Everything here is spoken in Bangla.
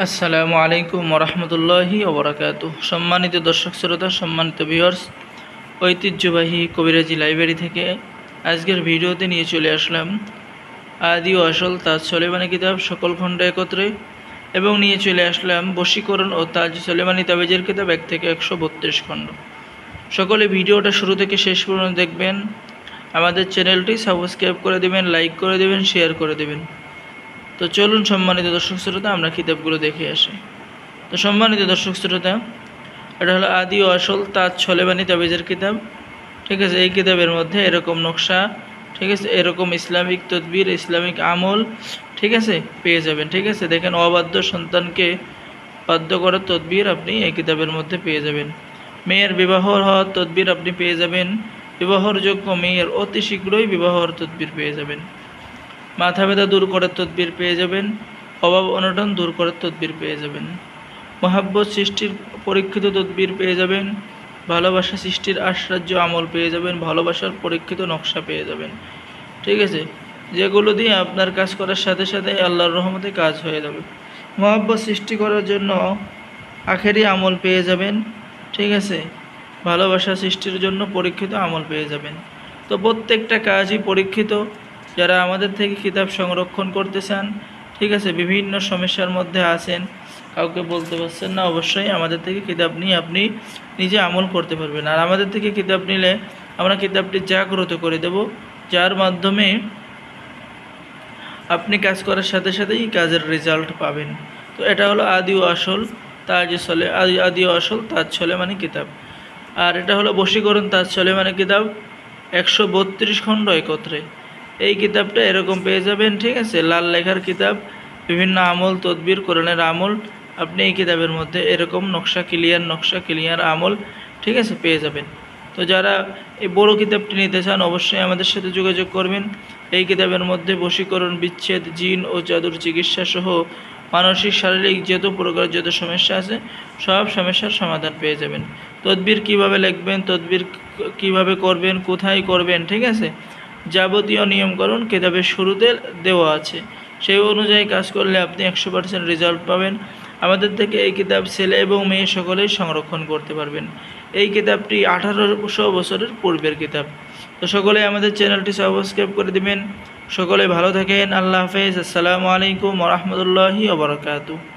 আসসালামু আলাইকুম ওরহমতুল্লাহি ওবরাকাতুহ। সম্মানিত দর্শক শ্রোতা, সম্মানিত ভিউয়ার্স, ঐতিহ্যবাহী কবিরাজি লাইব্রেরি থেকে আজকের ভিডিওতে নিয়ে চলে আসলাম আদি ও আসল তাজ সোলেমানি কিতাব সকল খণ্ড একত্রে, এবং নিয়ে চলে আসলাম বশীকরণ ও তাজ সোলেমানি তাবিজের কিতাব 1 থেকে 132 খণ্ড। সকলে ভিডিওটা শুরু থেকে শেষ পর্যন্ত দেখবেন। আমাদের চ্যানেলটি সাবস্ক্রাইব করে দেবেন, লাইক করে দেবেন, শেয়ার করে দেবেন। তো চলুন সম্মানিত দর্শক শ্রোতা, আমরা কিতাবগুলো দেখে আসি। তো সম্মানিত দর্শক শ্রোতা, এটা হলো আদি ও আসল তাজ সোলেমানি তাবিজের কিতাব। ঠিক আছে, এই কিতাবের মধ্যে এরকম নকশা, ঠিক আছে, এরকম ইসলামিক তদবির, ইসলামিক আমল, ঠিক আছে, পেয়ে যাবেন। ঠিক আছে, দেখেন, অবাধ্য সন্তানকে বাধ্য করার তদবির আপনি এই কিতাবের মধ্যে পেয়ে যাবেন। মেয়ের বিবাহ হওয়ার তদবির আপনি পেয়ে যাবেন। বিবাহর যোগ্য মেয়ের অতি শীঘ্রই বিবাহর তদবির পেয়ে যাবেন। মাথা ব্যথা দূর করার তদবির পেয়ে যাবেন। অভাব অনটন দূর করার তদবির পেয়ে যাবেন। মহাব্বত সৃষ্টির পরীক্ষিত তদবির পেয়ে যাবেন। ভালোবাসা সৃষ্টির আশ্চর্য আমল পেয়ে যাবেন। ভালোবাসার পরীক্ষিত নকশা পেয়ে যাবেন। ঠিক আছে, যেগুলো দিয়ে আপনার কাজ করার সাথে সাথে আল্লাহর রহমতে কাজ হয়ে যাবে। মহাব্বত সৃষ্টি করার জন্য আখেরি আমল পেয়ে যাবেন। ঠিক আছে, ভালোবাসা সৃষ্টির জন্য পরীক্ষিত আমল পেয়ে যাবেন। তো প্রত্যেকটা কাজই পরীক্ষিত। যারা আমাদের থেকে কিতাব সংরক্ষণ করতে চান, ঠিক আছে, বিভিন্ন সমস্যার মধ্যে আছেন, কাউকে বলতে পারছেন না, অবশ্যই আমাদের থেকে কিতাব নিয়ে আপনি নিজে আমল করতে পারবেন। আর আমাদের থেকে কিতাব নিলে আমরা কিতাবটি জাগ্রত করে দেব, যার মাধ্যমে আপনি কাজ করার সাথে সাথেই কাজের রেজাল্ট পাবেন। তো এটা হলো আদি ও আসল আদি ও আসল তাজ সোলেমানি কিতাব। আর এটা হলো বশীকরণ তাজ সোলেমানি কিতাব 132 খণ্ড একত্রে। এই কিতাবটা এরকম পেয়ে যাবেন। ঠিক আছে, লাল লেখার কিতাব, বিভিন্ন আমল তদবির কোরআনের আমল আপনি এই কিতাবের মধ্যে এরকম নকশা ক্লিয়ার আমল, ঠিক আছে, পেয়ে যাবেন। তো যারা এই বড় কিতাবটি নিতে চান, অবশ্যই আমাদের সাথে যোগাযোগ করবেন। এই কিতাবের মধ্যে বশীকরণ, বিচ্ছেদ, জিন ও জাদুর চিকিৎসা সহ মানসিক শারীরিক যত প্রকার যত সমস্যা আছে, সব সমস্যার সমাধান পেয়ে যাবেন। তদবির কিভাবে লিখবেন, তদবির কিভাবে করবেন, কোথায় করবেন, ঠিক আছে, যাবতীয় নিয়মকানুন কিতাবের শুরুতে দেওয়া আছে। সেই অনুযায়ী কাজ করলে আপনি 100% রেজাল্ট পাবেন। আমাদের থেকে এই কিতাব ছেলে এবং মেয়ে সকলেই সংরক্ষণ করতে পারবেন। এই কিতাবটি 1800 বছরের পূর্বের কিতাব। তো সকলে আমাদের চ্যানেলটি সাবস্ক্রাইব করে দিবেন। সকলে ভালো থাকেন। আল্লাহ হাফেজ। আসসালামু আলাইকুম ওয়া রাহমাতুল্লাহি ওয়া বারাকাতুহু।